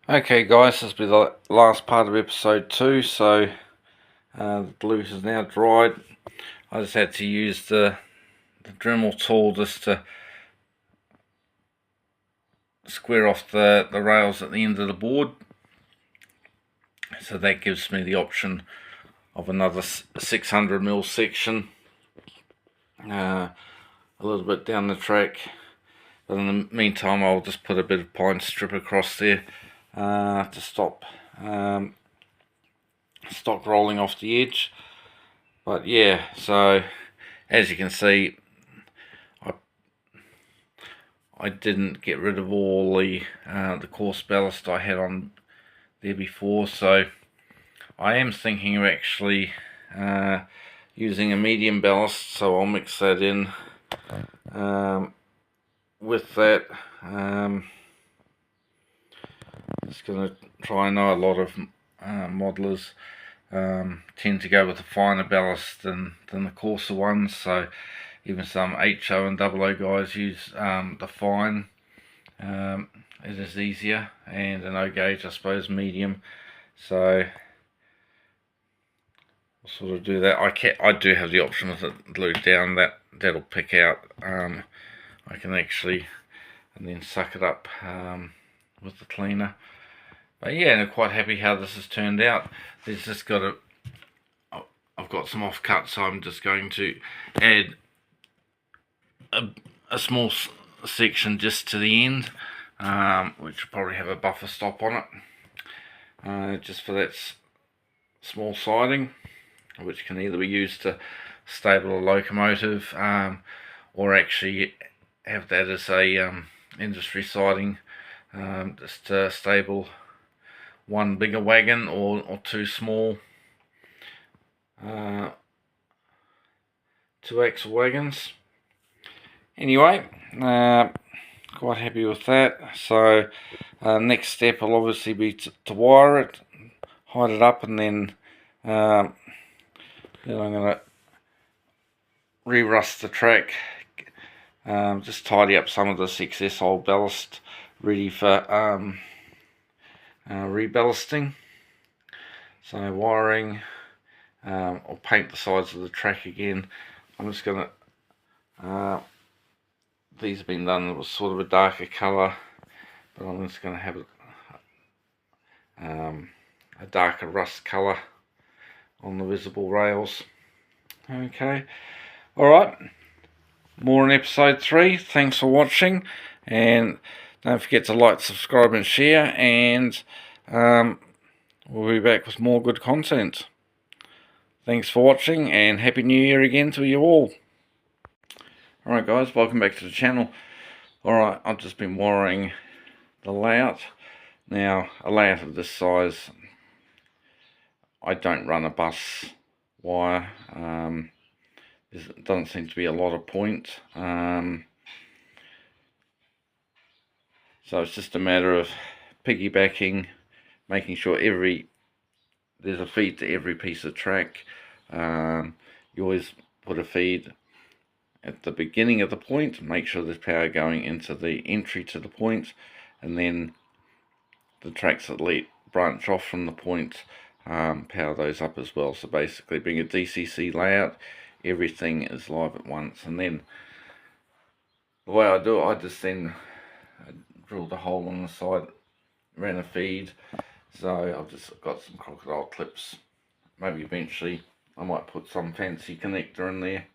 Okay guys, this will be the last part of episode 2, so the glue is now dried. I just had to use the Dremel tool just to square off the rails at the end of the board. So that gives me the option of another 600mm section a little bit down the track. But in the meantime I'll just put a bit of pine strip across there to stop stock rolling off the edge. But yeah, so as you can see, I didn't get rid of all the coarse ballast I had on there before, so I am thinking of actually using a medium ballast, so I'll mix that in with that. Just going to try. I know a lot of modelers tend to go with the finer ballast than the coarser ones, so even some HO and OO guys use the fine. It is easier, and an Ogauge I suppose medium, so I'll sort of do that. I do have the option with it glued down, that'll pick out. I can actually and then suck it up with the cleaner. But yeah, I'm quite happy how this has turned out. There's just got I've got some off cut, so I'm just going to add a small section just to the end, which will probably have a buffer stop on it, just for that small siding, which can either be used to stable a locomotive or actually have that as a industry siding, just to stable one bigger wagon or two small 2-axle wagons. Anyway, quite happy with that. So next step will obviously be to wire it, hide it up, and then I'm going to re-rust the track, just tidy up some of this excess old ballast ready for reballasting. So wiring, I'll paint the sides of the track again. I'm just going to these have been done with sort of a darker colour, but I'm just going to have a darker rust colour on the visible rails. Okay, alright, more in episode 3. Thanks for watching, and don't forget to like, subscribe and share, and we'll be back with more good content. Thanks for watching, and Happy New Year again to you all. Alright guys, welcome back to the channel. Alright, I've just been wiring the layout. Now, a layout of this size, I don't run a bus wire. There doesn't seem to be a lot of point. So it's just a matter of piggybacking, making sure there's a feed to every piece of track. You always put a feed at the beginning of the point, make sure there's power going into the entry to the point, and then the tracks that branch off from the point, power those up as well. So basically, being a DCC layout, everything is live at once. And then the way I do it, I just then drilled a hole on the side, ran a feed. So I've just got some crocodile clips. Maybe eventually I might put some fancy connector in there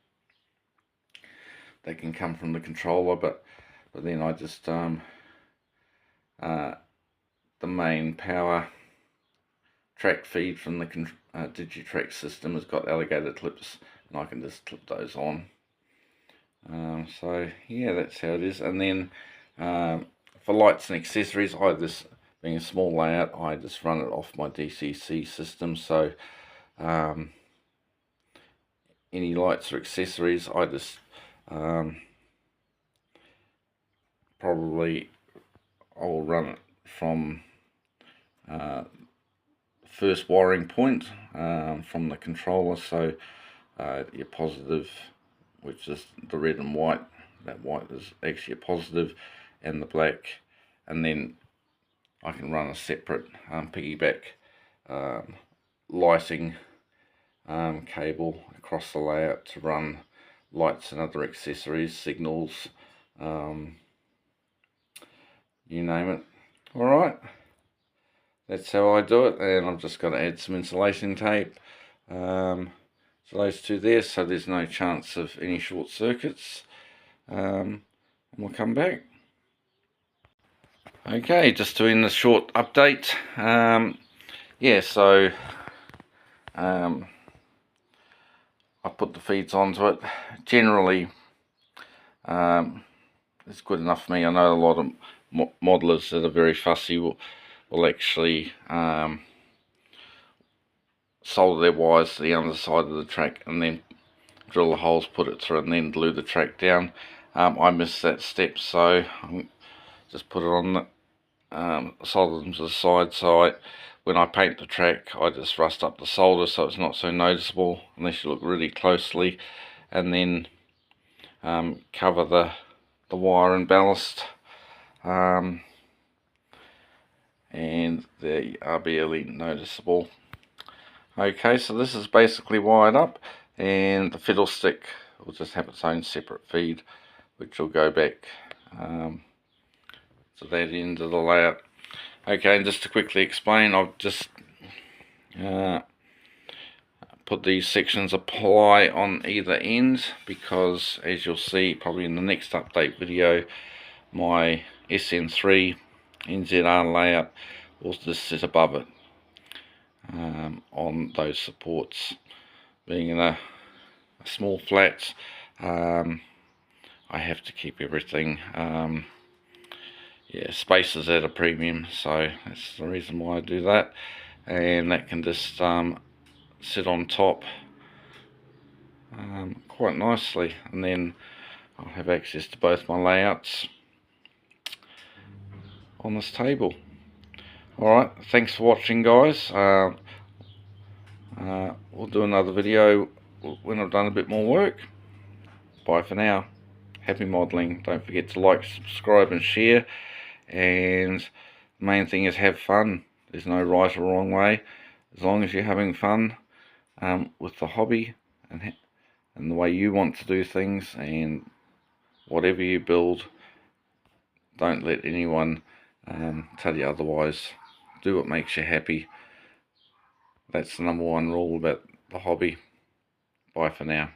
that can come from the controller, but then I just the main power track feed from the Digitrack system has got alligator clips, and I can just clip those on. So yeah, that's how it is. And then for lights and accessories, being a small layout, I just run it off my DCC system. So any lights or accessories, I just probably I'll run it from first wiring point from the controller. So your positive, which is the red and white, that white is actually a positive, and the black, and then I can run a separate piggyback lighting cable across the layout to run lights and other accessories, signals, you name it. Alright, that's how I do it, and I'm just going to add some insulation tape to those two there, so there's no chance of any short circuits, and we'll come back. Okay, just doing a short update. Yeah, so I put the feeds onto it. Generally, it's good enough for me. I know a lot of modelers that are very fussy will actually solder their wires to the underside of the track and then drill the holes, put it through, and then glue the track down. I missed that step, so I just put it on the solder them to the side. So when I paint the track, I just rust up the solder so it's not so noticeable unless you look really closely, and then cover the wire and ballast, and they are barely noticeable. Okay, so this is basically wired up, and the fiddlestick will just have its own separate feed, which will go back to that end of the layout. Okay, and just to quickly explain, I've just put these sections of ply on either end because, as you'll see probably in the next update video, my SN3 NZR layout will just sit above it on those supports. Being in a small flat, I have to keep everything, yeah, space is at a premium, so that's the reason why I do that. And that can just sit on top quite nicely, and then I'll have access to both my layouts on this table. Alright, thanks for watching, guys. We'll do another video when I've done a bit more work. Bye for now. Happy modelling. Don't forget to like, subscribe and share, and the main thing is have fun. There's no right or wrong way. As long as you're having fun with the hobby and the way you want to do things, and whatever you build, don't let anyone tell you otherwise. Do what makes you happy. That's the #1 rule about the hobby. Bye for now.